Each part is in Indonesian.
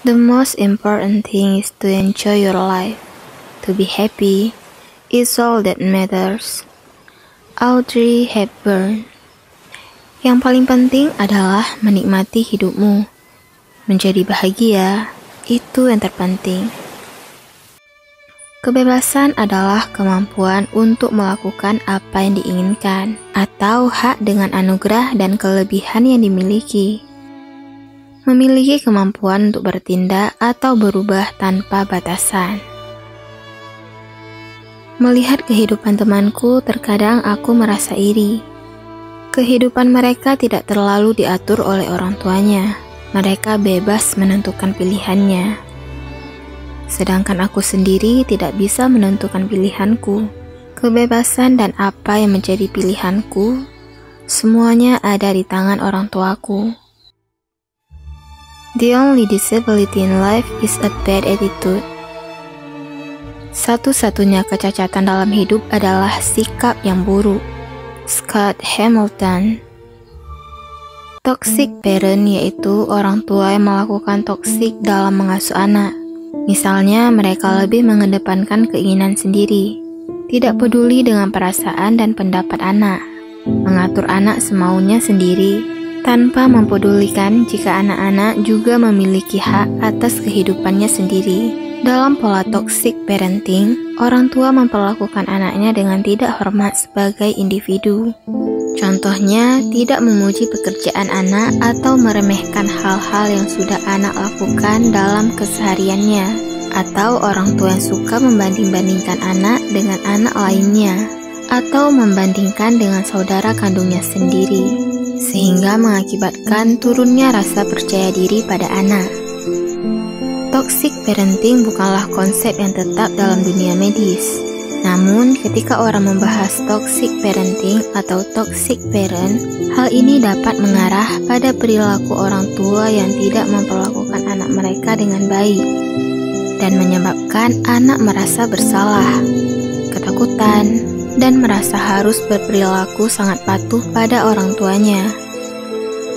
The most important thing is to enjoy your life. To be happy is all that matters. Audrey Hepburn. Yang paling penting adalah menikmati hidupmu. Menjadi bahagia, itu yang terpenting. Kebebasan adalah kemampuan untuk melakukan apa yang diinginkan, atau hak dengan anugerah dan kelebihan yang dimiliki. Memiliki kemampuan untuk bertindak atau berubah tanpa batasan. Melihat kehidupan temanku, terkadang aku merasa iri. Kehidupan mereka tidak terlalu diatur oleh orang tuanya. Mereka bebas menentukan pilihannya. Sedangkan aku sendiri tidak bisa menentukan pilihanku. Kebebasan dan apa yang menjadi pilihanku, semuanya ada di tangan orang tuaku. The only disability in life is a bad attitude. Satu-satunya kecacatan dalam hidup adalah sikap yang buruk. Scott Hamilton. Toxic parent yaitu orang tua yang melakukan toksik dalam mengasuh anak. Misalnya, mereka lebih mengedepankan keinginan sendiri, tidak peduli dengan perasaan dan pendapat anak, mengatur anak semaunya sendiri, tanpa mempedulikan jika anak-anak juga memiliki hak atas kehidupannya sendiri. Dalam pola toxic parenting, orang tua memperlakukan anaknya dengan tidak hormat sebagai individu. Contohnya, tidak memuji pekerjaan anak atau meremehkan hal-hal yang sudah anak lakukan dalam kesehariannya, atau orang tua yang suka membanding-bandingkan anak dengan anak lainnya, atau membandingkan dengan saudara kandungnya sendiri, sehingga mengakibatkan turunnya rasa percaya diri pada anak. Toxic parenting bukanlah konsep yang tetap dalam dunia medis. Namun, ketika orang membahas toxic parenting atau toxic parent, hal ini dapat mengarah pada perilaku orang tua yang tidak memperlakukan anak mereka dengan baik dan menyebabkan anak merasa bersalah, ketakutan, dan merasa harus berperilaku sangat patuh pada orang tuanya.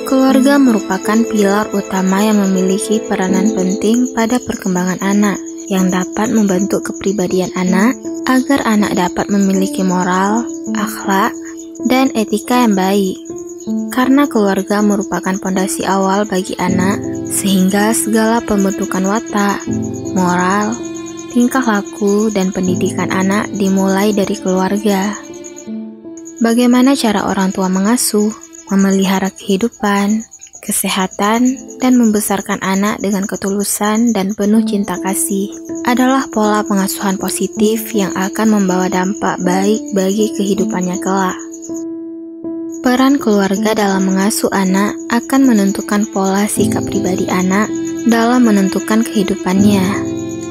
Keluarga merupakan pilar utama yang memiliki peranan penting pada perkembangan anak, yang dapat membentuk kepribadian anak agar anak dapat memiliki moral, akhlak, dan etika yang baik. Karena keluarga merupakan pondasi awal bagi anak, sehingga segala pembentukan watak, moral, tingkah laku, dan pendidikan anak dimulai dari keluarga. Bagaimana cara orang tua mengasuh, memelihara kehidupan, kesehatan, dan membesarkan anak dengan ketulusan dan penuh cinta kasih adalah pola pengasuhan positif yang akan membawa dampak baik bagi kehidupannya kelak. Peran keluarga dalam mengasuh anak akan menentukan pola sikap pribadi anak dalam menentukan kehidupannya,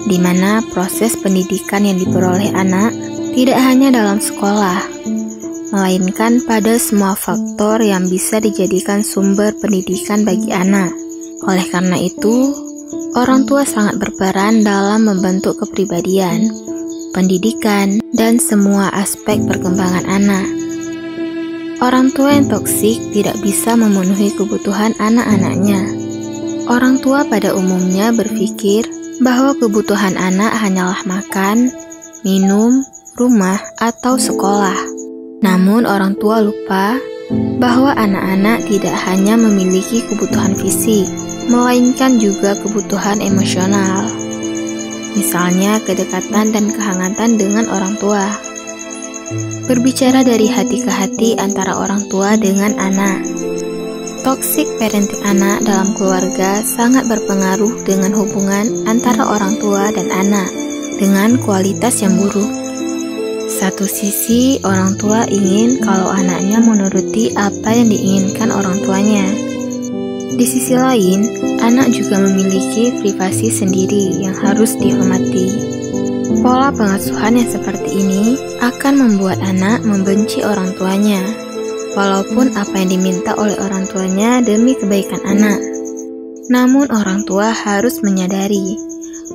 di mana proses pendidikan yang diperoleh anak tidak hanya dalam sekolah, melainkan pada semua faktor yang bisa dijadikan sumber pendidikan bagi anak. Oleh karena itu, orang tua sangat berperan dalam membentuk kepribadian, pendidikan, dan semua aspek perkembangan anak. Orang tua yang toksik tidak bisa memenuhi kebutuhan anak-anaknya. Orang tua pada umumnya berpikir bahwa kebutuhan anak hanyalah makan, minum, rumah, atau sekolah. Namun orang tua lupa bahwa anak-anak tidak hanya memiliki kebutuhan fisik, melainkan juga kebutuhan emosional. Misalnya kedekatan dan kehangatan dengan orang tua. Berbicara dari hati ke hati antara orang tua dengan anak. Toxic parenting anak dalam keluarga sangat berpengaruh dengan hubungan antara orang tua dan anak dengan kualitas yang buruk. Satu sisi, orang tua ingin kalau anaknya menuruti apa yang diinginkan orang tuanya. Di sisi lain, anak juga memiliki privasi sendiri yang harus dihormati. Pola pengasuhan yang seperti ini akan membuat anak membenci orang tuanya, walaupun apa yang diminta oleh orang tuanya demi kebaikan anak. Namun orang tua harus menyadari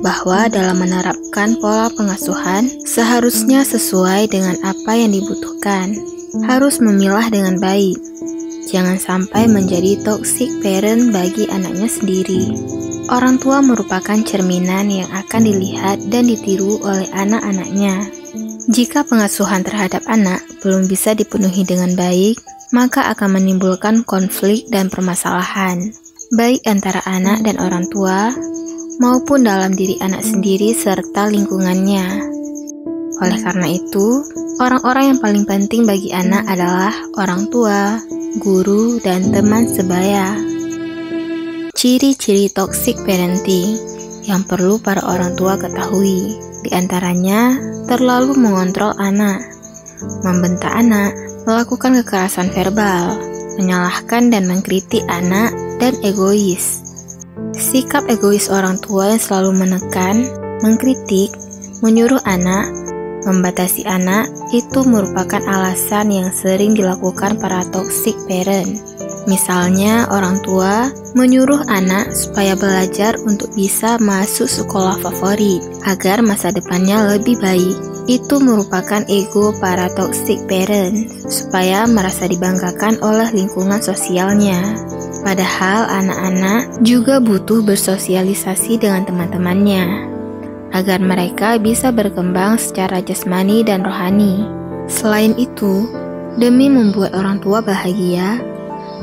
bahwa dalam menerapkan pola pengasuhan seharusnya sesuai dengan apa yang dibutuhkan, harus memilah dengan baik. Jangan sampai menjadi toxic parent bagi anaknya sendiri. Orang tua merupakan cerminan yang akan dilihat dan ditiru oleh anak-anaknya. Jika pengasuhan terhadap anak belum bisa dipenuhi dengan baik, maka akan menimbulkan konflik dan permasalahan, baik antara anak dan orang tua, maupun dalam diri anak sendiri serta lingkungannya. Oleh karena itu, orang-orang yang paling penting bagi anak adalah orang tua, guru, dan teman sebaya. Ciri-ciri toxic parenting yang perlu para orang tua ketahui, di antaranya terlalu mengontrol anak, membentak anak, melakukan kekerasan verbal, menyalahkan dan mengkritik anak, dan egois. Sikap egois orang tua yang selalu menekan, mengkritik, menyuruh anak, membatasi anak, itu merupakan alasan yang sering dilakukan para toxic parent. Misalnya, orang tua menyuruh anak supaya belajar untuk bisa masuk sekolah favorit agar masa depannya lebih baik. Itu merupakan ego para toxic parent, supaya merasa dibanggakan oleh lingkungan sosialnya. Padahal anak-anak juga butuh bersosialisasi dengan teman-temannya, agar mereka bisa berkembang secara jasmani dan rohani. Selain itu, demi membuat orang tua bahagia,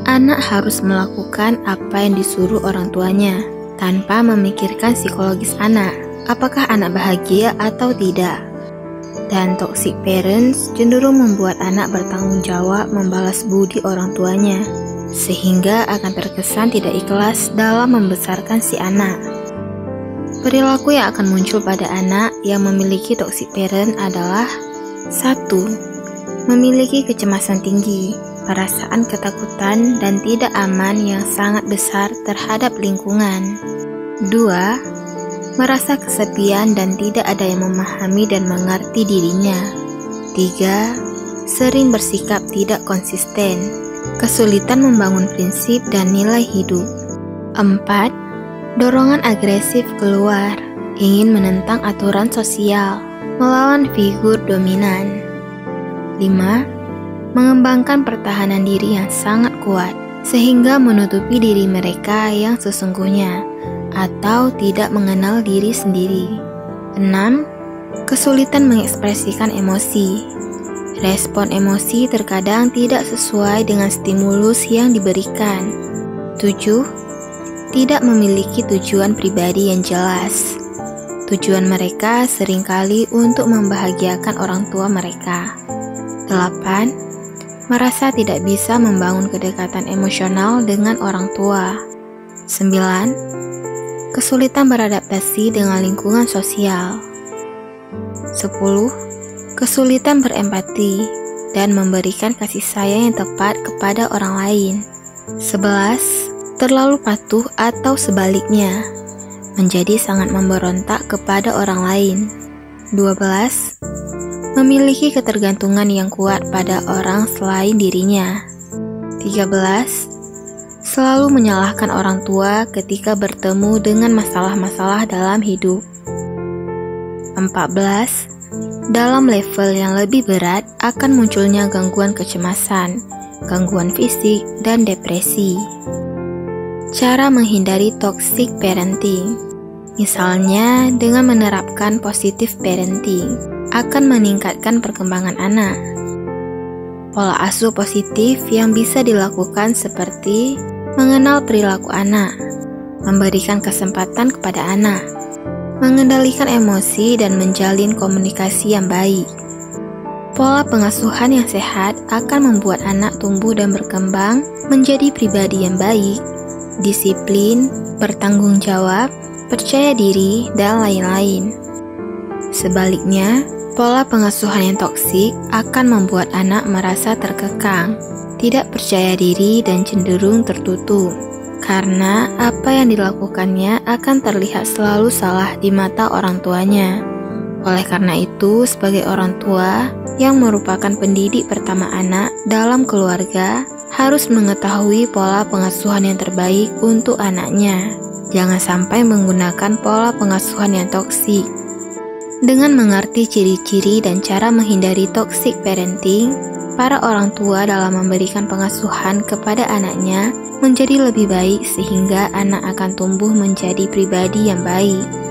anak harus melakukan apa yang disuruh orang tuanya, tanpa memikirkan psikologis anak, apakah anak bahagia atau tidak. Dan toxic parents cenderung membuat anak bertanggung jawab membalas budi orang tuanya, sehingga akan terkesan tidak ikhlas dalam membesarkan si anak. Perilaku yang akan muncul pada anak yang memiliki toxic parent adalah 1. Memiliki kecemasan tinggi, perasaan ketakutan dan tidak aman yang sangat besar terhadap lingkungan. 2. Merasa kesepian dan tidak ada yang memahami dan mengerti dirinya. 3. Sering bersikap tidak konsisten, kesulitan membangun prinsip dan nilai hidup. 4. Dorongan agresif keluar, ingin menentang aturan sosial, melawan figur dominan. 5. Mengembangkan pertahanan diri yang sangat kuat, sehingga menutupi diri mereka yang sesungguhnya, atau tidak mengenal diri sendiri. 6. Kesulitan mengekspresikan emosi. Respon emosi terkadang tidak sesuai dengan stimulus yang diberikan. 7. Tidak memiliki tujuan pribadi yang jelas. Tujuan mereka seringkali untuk membahagiakan orang tua mereka. 8. Merasa tidak bisa membangun kedekatan emosional dengan orang tua. 9. Kesulitan beradaptasi dengan lingkungan sosial. 10. Kesulitan berempati dan memberikan kasih sayang yang tepat kepada orang lain. 11. Terlalu patuh atau sebaliknya, menjadi sangat memberontak kepada orang lain. 12. Memiliki ketergantungan yang kuat pada orang selain dirinya. 13. Selalu menyalahkan orang tua ketika bertemu dengan masalah-masalah dalam hidup. 14. Dalam level yang lebih berat akan munculnya gangguan kecemasan, gangguan fisik, dan depresi. Cara menghindari toxic parenting, misalnya dengan menerapkan positive parenting, akan meningkatkan perkembangan anak. Pola asuh positif yang bisa dilakukan seperti mengenal perilaku anak, memberikan kesempatan kepada anak, mengendalikan emosi dan menjalin komunikasi yang baik. Pola pengasuhan yang sehat akan membuat anak tumbuh dan berkembang menjadi pribadi yang baik, disiplin, bertanggung jawab, percaya diri, dan lain-lain. Sebaliknya, pola pengasuhan yang toksik akan membuat anak merasa terkekang, tidak percaya diri, dan cenderung tertutup. Karena apa yang dilakukannya akan terlihat selalu salah di mata orang tuanya. Oleh karena itu, sebagai orang tua yang merupakan pendidik pertama anak dalam keluarga, harus mengetahui pola pengasuhan yang terbaik untuk anaknya. Jangan sampai menggunakan pola pengasuhan yang toksik. Dengan mengerti ciri-ciri dan cara menghindari toxic parenting, para orang tua dalam memberikan pengasuhan kepada anaknya menjadi lebih baik sehingga anak akan tumbuh menjadi pribadi yang baik.